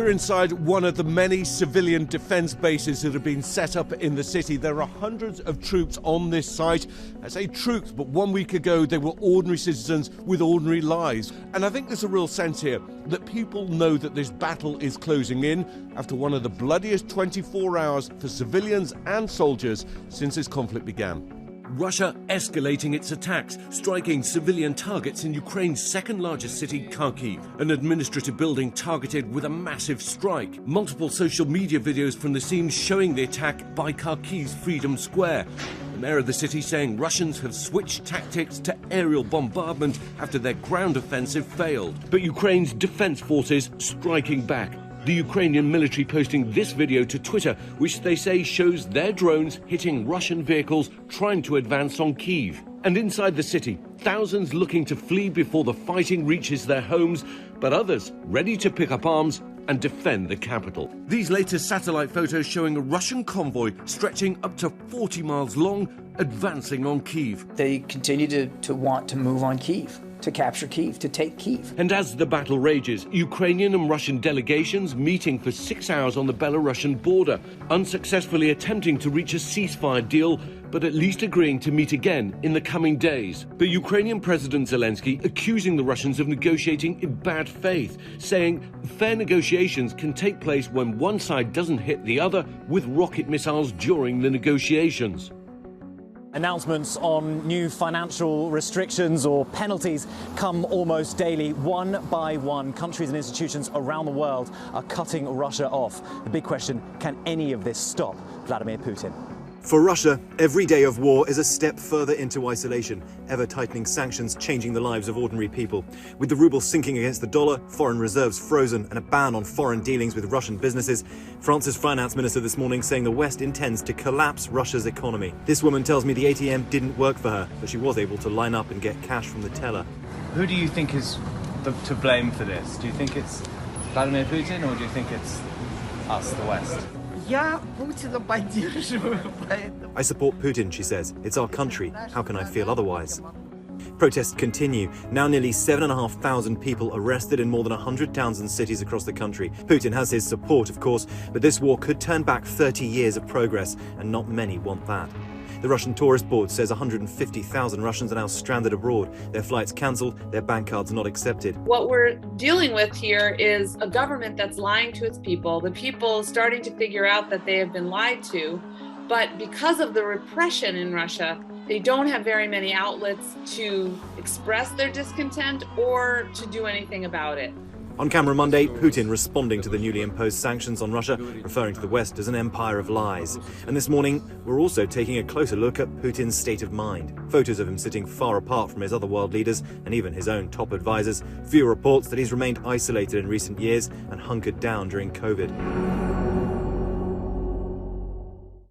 We're inside one of the many civilian defence bases that have been set up in the city. There are hundreds of troops on this site. I say troops, but 1 week ago they were ordinary citizens with ordinary lives. And I think there's a real sense here that people know that this battle is closing in after one of the bloodiest 24 hours for civilians and soldiers since this conflict began. Russia escalating its attacks, striking civilian targets in Ukraine's second-largest city, Kharkiv, an administrative building targeted with a massive strike. Multiple social media videos from the scene showing the attack by Kharkiv's Freedom Square. The mayor of the city saying Russians have switched tactics to aerial bombardment after their ground offensive failed. But Ukraine's defense forces striking back. The Ukrainian military posting this video to Twitter, which they say shows their drones hitting Russian vehicles trying to advance on Kyiv. And inside the city, thousands looking to flee before the fighting reaches their homes, but others ready to pick up arms and defend the capital. These latest satellite photos showing a Russian convoy stretching up to 40 miles long, advancing on Kyiv. They continue to want to move on Kyiv, to capture Kyiv, to take Kyiv. And as the battle rages, Ukrainian and Russian delegations meeting for 6 hours on the Belarusian border, unsuccessfully attempting to reach a ceasefire deal, but at least agreeing to meet again in the coming days. The Ukrainian President Zelensky accusing the Russians of negotiating in bad faith, saying fair negotiations can take place when one side doesn't hit the other with rocket missiles during the negotiations. Announcements on new financial restrictions or penalties come almost daily. One by one, countries and institutions around the world are cutting Russia off. The big question, can any of this stop Vladimir Putin? For Russia, every day of war is a step further into isolation, ever-tightening sanctions changing the lives of ordinary people. With the ruble sinking against the dollar, foreign reserves frozen, and a ban on foreign dealings with Russian businesses, France's finance minister this morning saying the West intends to collapse Russia's economy. This woman tells me the ATM didn't work for her, but she was able to line up and get cash from the teller. Who do you think is to blame for this? Do you think it's Vladimir Putin, or do you think it's us, the West? I support Putin, she says. It's our country. How can I feel otherwise? Protests continue. Now nearly 7,500 people arrested in more than 100 towns and cities across the country. Putin has his support, of course, but this war could turn back 30 years of progress, and not many want that. The Russian Tourist Board says 150,000 Russians are now stranded abroad. Their flights cancelled, their bank cards not accepted. What we're dealing with here is a government that's lying to its people, the people starting to figure out that they have been lied to, but because of the repression in Russia, they don't have very many outlets to express their discontent or to do anything about it. On camera Monday, Putin responding to the newly imposed sanctions on Russia, referring to the West as an empire of lies. And this morning, we're also taking a closer look at Putin's state of mind. Photos of him sitting far apart from his other world leaders and even his own top advisors. Few reports that he's remained isolated in recent years and hunkered down during COVID.